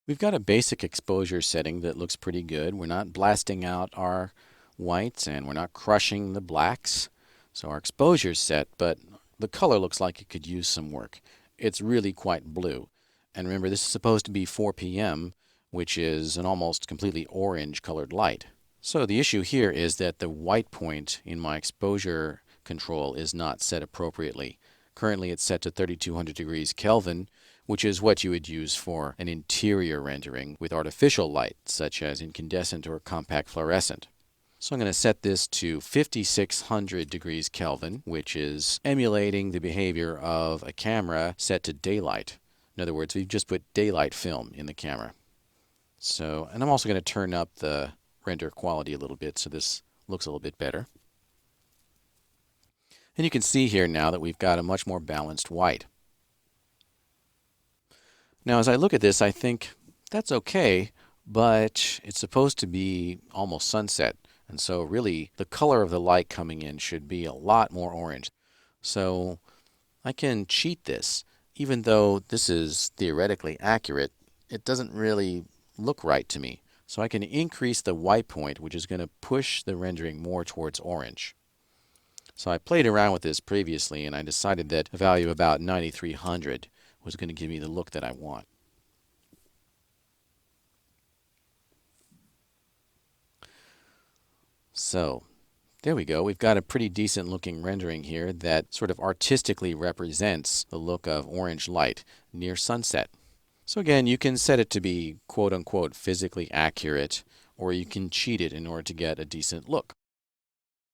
We've got a basic exposure setting that looks pretty good. We're not blasting out our whites and we're not crushing the blacks. So our exposure's set, but the color looks like it could use some work. It's really quite blue. And remember, this is supposed to be 4 p.m., which is an almost completely orange colored light. So the issue here is that the white point in my exposure control is not set appropriately. Currently it's set to 3200 degrees Kelvin, which is what you would use for an interior rendering with artificial light, such as incandescent or compact fluorescent. So I'm going to set this to 5600 degrees Kelvin, which is emulating the behavior of a camera set to daylight. In other words, we've just put daylight film in the camera. So, and I'm also going to turn up the render quality a little bit so this looks a little bit better. And you can see here now that we've got a much more balanced white. Now, as I look at this, I think that's okay, but it's supposed to be almost sunset. And so really, the color of the light coming in should be a lot more orange. So I can cheat this. Even though this is theoretically accurate, it doesn't really look right to me. So I can increase the white point, which is going to push the rendering more towards orange. So I played around with this previously, and I decided that a value about 9300 was going to give me the look that I want. So there we go. We've got a pretty decent looking rendering here that sort of artistically represents the look of orange light near sunset. So again, you can set it to be quote unquote physically accurate, or you can cheat it in order to get a decent look.